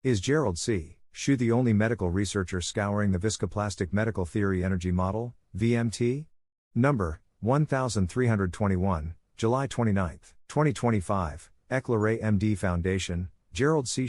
Is Gerald C. the only medical researcher scouring the Viscoplastic Medical Theory energy model, VMT? Number 1321, July 29, 2025, EclaireMD Foundation, Gerald C.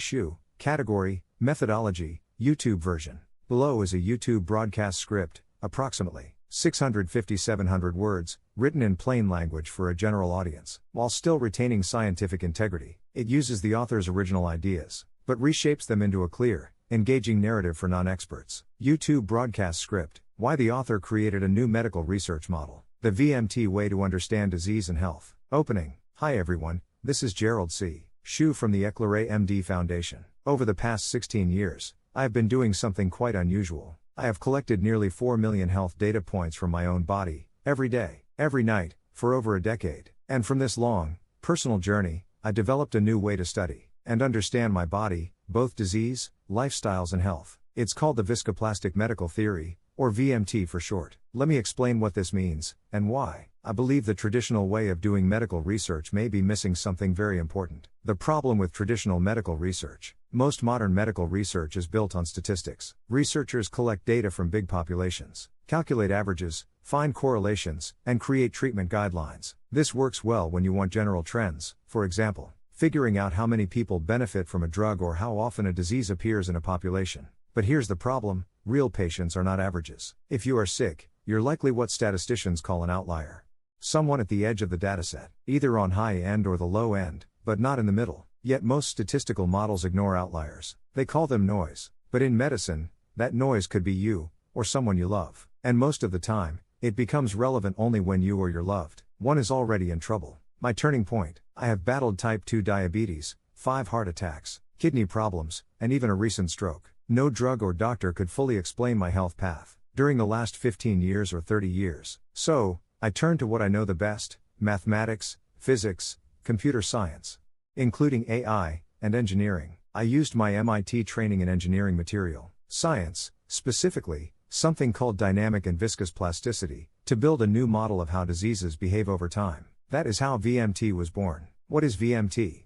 Category, Methodology, YouTube version. Below is a YouTube broadcast script, approximately 650-700 words, written in plain language for a general audience. While still retaining scientific integrity, it uses the author's original ideas, but reshapes them into a clear, engaging narrative for non-experts. YouTube broadcast script: why the author created a new medical research model. The VMT way to understand disease and health. Opening. Hi everyone, this is Gerald C. from the EclaireMD Foundation. Over the past 16 years, I have been doing something quite unusual. I have collected nearly 4 million health data points from my own body, every day, every night, for over a decade. And from this long, personal journey, I developed a new way to study and understand my body, both disease, lifestyles and health. It's called the Viscoplastic Medical Theory, or VMT for short. Let me explain what this means, and why. I believe the traditional way of doing medical research may be missing something very important. The problem with traditional medical research: most modern medical research is built on statistics. Researchers collect data from big populations, calculate averages, find correlations, and create treatment guidelines. This works well when you want general trends, for example, figuring out how many people benefit from a drug or how often a disease appears in a population. But here's the problem: real patients are not averages. If you are sick, you're likely what statisticians call an outlier. Someone at the edge of the dataset, either on high end or the low end, but not in the middle. Yet most statistical models ignore outliers. They call them noise. But in medicine, that noise could be you, or someone you love. And most of the time, it becomes relevant only when you or your loved one is already in trouble. My turning point: I have battled type 2 diabetes, 5 heart attacks, kidney problems, and even a recent stroke. No drug or doctor could fully explain my health path during the last 15 years or 30 years. So, I turned to what I know the best: mathematics, physics, computer science, including AI, and engineering. I used my MIT training in engineering material science, specifically, something called dynamic and viscous plasticity, to build a new model of how diseases behave over time. That is how VMT was born. What is VMT?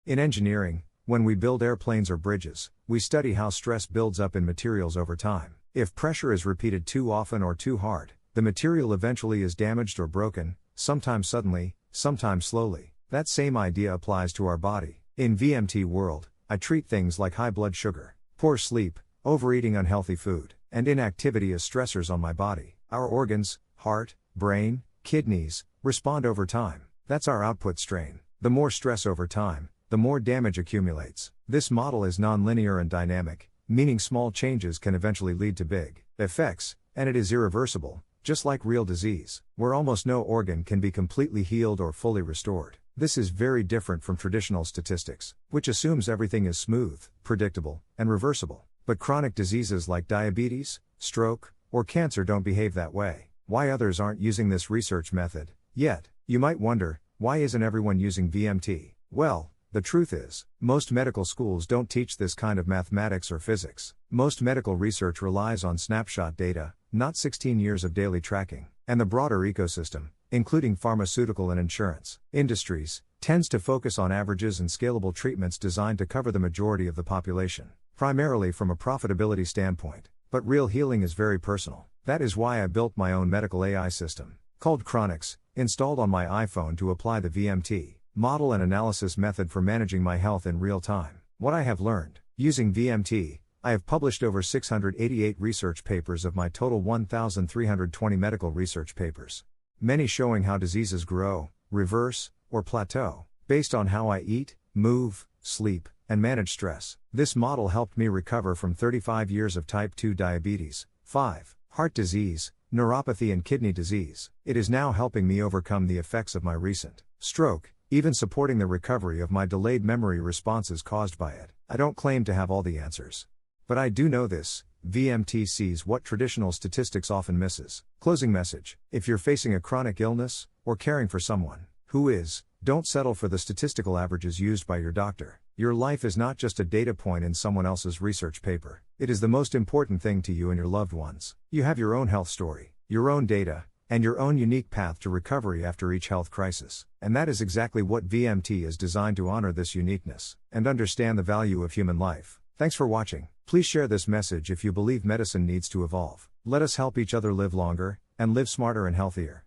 In engineering, when we build airplanes or bridges, we study how stress builds up in materials over time. If pressure is repeated too often or too hard, the material eventually is damaged or broken, sometimes suddenly, sometimes slowly. That same idea applies to our body. In VMT world, I treat things like high blood sugar, poor sleep, overeating unhealthy food, and inactivity as stressors on my body. Our organs, heart, brain, kidneys, respond over time. That's our output strain. The more stress over time, the more damage accumulates. This model is non-linear and dynamic, meaning small changes can eventually lead to big effects, and it is irreversible. Just like real disease, where almost no organ can be completely healed or fully restored. This is very different from traditional statistics, which assumes everything is smooth, predictable, and reversible. But chronic diseases like diabetes, stroke, or cancer don't behave that way. Why others aren't using this research method yet? You might wonder, why isn't everyone using VMT? Well, the truth is, most medical schools don't teach this kind of mathematics or physics. Most medical research relies on snapshot data, not 16 years of daily tracking, and the broader ecosystem, including pharmaceutical and insurance industries, tends to focus on averages and scalable treatments designed to cover the majority of the population, primarily from a profitability standpoint. But real healing is very personal. That is why I built my own medical AI system, called Chronix, installed on my iPhone to apply the VMT model and analysis method for managing my health in real time. What I have learned using VMT: I have published over 688 research papers of my total 1,320 medical research papers, many showing how diseases grow, reverse, or plateau, based on how I eat, move, sleep, and manage stress. This model helped me recover from 35 years of type 2 diabetes, 5 heart disease, neuropathy and kidney disease. It is now helping me overcome the effects of my recent stroke, even supporting the recovery of my delayed memory responses caused by it. I don't claim to have all the answers, but I do know this: VMT sees what traditional statistics often misses. Closing message: if you're facing a chronic illness, or caring for someone who is, don't settle for the statistical averages used by your doctor. Your life is not just a data point in someone else's research paper. It is the most important thing to you and your loved ones. You have your own health story, your own data, and your own unique path to recovery after each health crisis. And that is exactly what VMT is designed to: honor this uniqueness, and understand the value of human life. Thanks for watching. Please share this message if you believe medicine needs to evolve. Let us help each other live longer, and live smarter and healthier.